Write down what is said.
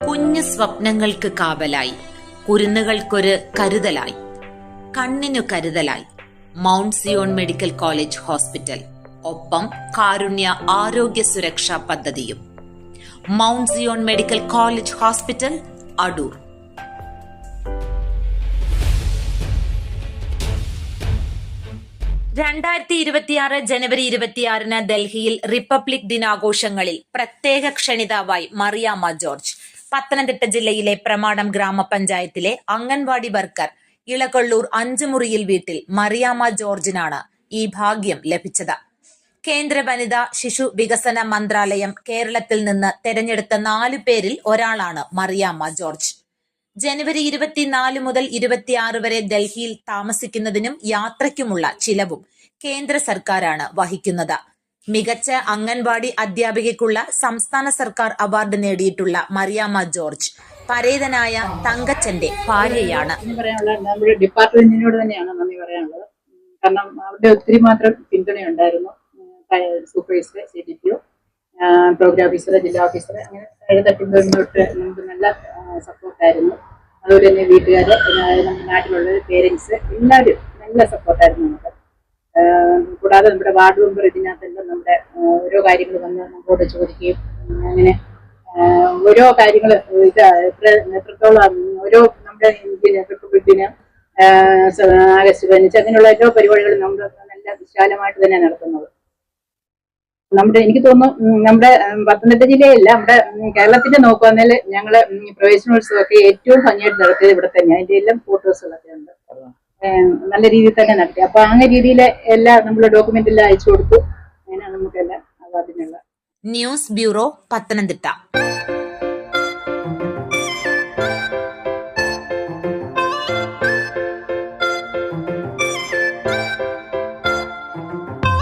കുഞ്ഞു സ്വപ്നങ്ങൾക്ക് കാവലായി, കുരുന്നുകൾക്കൊരു കരുതലായി, കണ്ണിനു കരുതലായി Mount Zion medical college hospital. ഒപ്പം കാരുണ്യ ആരോഗ്യ സുരക്ഷാ പദ്ധതിയും. Mount Zion medical college hospital, Adoor. ജനുവരി 26 ഡൽഹിയിൽ റിപ്പബ്ലിക് ദിനാഘോഷങ്ങളിൽ പ്രത്യേക ക്ഷണിതാവായി മറിയാമ്മ ജോർജ്. പത്തനംതിട്ട ജില്ലയിലെ പ്രമാടം ഗ്രാമപഞ്ചായത്തിലെ അംഗൻവാടി വർക്കർ ഇളകൊള്ളൂർ 5 മുറിയിൽ വീട്ടിൽ മറിയാമ്മ ജോർജിനാണ് ഈ ഭാഗ്യം ലഭിച്ചത്. കേന്ദ്ര വനിതാ ശിശു വികസന മന്ത്രാലയം കേരളത്തിൽ നിന്ന് തെരഞ്ഞെടുത്ത 4 പേരിൽ ഒരാളാണ് മറിയാമ്മ ജോർജ്. ജനുവരി 24 മുതൽ 26 വരെ ഡൽഹിയിൽ താമസിക്കുന്നതിനും യാത്രയ്ക്കുമുള്ള ചിലവും കേന്ദ്ര സർക്കാരാണ് വഹിക്കുന്നത്. മികച്ച അംഗൻവാടി അധ്യാപികയ്ക്കുള്ള സംസ്ഥാന സർക്കാർ അവാർഡ് നേടിയിട്ടുള്ള മറിയാമ്മ ജോർജ് പരേതനായ തങ്കച്ചന്റെ ഭാര്യയാണ്. നമ്മുടെ ഡിപ്പാർട്ട്മെന്റിനോട് തന്നെയാണ് നന്ദി പറയാനുള്ളത്. കാരണം അവിടെ ഒത്തിരി മാത്രം പിന്തുണയുണ്ടായിരുന്നു. സൂപ്പർവൈസർ, CDPO, പ്രോഗ്രാം ഓഫീസർ, ജില്ലാ ഓഫീസർ, അങ്ങനെ തട്ടിന്തൊട്ട് നമുക്ക് നല്ല സപ്പോർട്ടായിരുന്നു. അതുപോലെ തന്നെ വീട്ടുകാര്, നമ്മുടെ നാട്ടിലുള്ള പേരൻസ് എല്ലാവരും നല്ല സപ്പോർട്ടായിരുന്നു നമുക്ക്. കൂടാതെ നമ്മുടെ വാർഡ് മെമ്പർ ഇതിനകത്തെല്ലാം നമ്മുടെ ഓരോ കാര്യങ്ങൾ വന്ന് നമ്മളോട് ചോദിക്കുകയും അങ്ങനെ ഓരോ കാര്യങ്ങൾ എത്രത്തോളം ഓരോ നമ്മുടെ റിപ്പബ്ലിക്കിന് ആഗസ്റ്റ് 15 അങ്ങനെയുള്ള എല്ലാ പരിപാടികളും നമ്മൾ നല്ല വിശാലമായിട്ട് തന്നെ നടത്തുന്നത്. എനിക്ക് തോന്നുന്നു നമ്മുടെ പത്തനംതിട്ട ജില്ലയില്ല, നമ്മുടെ കേരളത്തിന്റെ നോക്കുകയാണെങ്കിൽ ഞങ്ങള് പ്രവേശനോത്സവമൊക്കെ ഏറ്റവും ഭംഗിയായിട്ട് നടത്തിയത് ഇവിടെ തന്നെ. അതിന്റെ എല്ലാം ഫോട്ടോസുകളൊക്കെ ഉണ്ട്, നല്ല രീതിയിൽ തന്നെ നടത്തി. അപ്പൊ ആ രീതിയിൽ എല്ലാം നമ്മള് ഡോക്യുമെന്റ് എല്ലാം അയച്ചു കൊടുത്തു. അങ്ങനെയാണ് നമുക്കെല്ലാം അവാർഡിനുള്ള. News bureau, Pathanamthitta.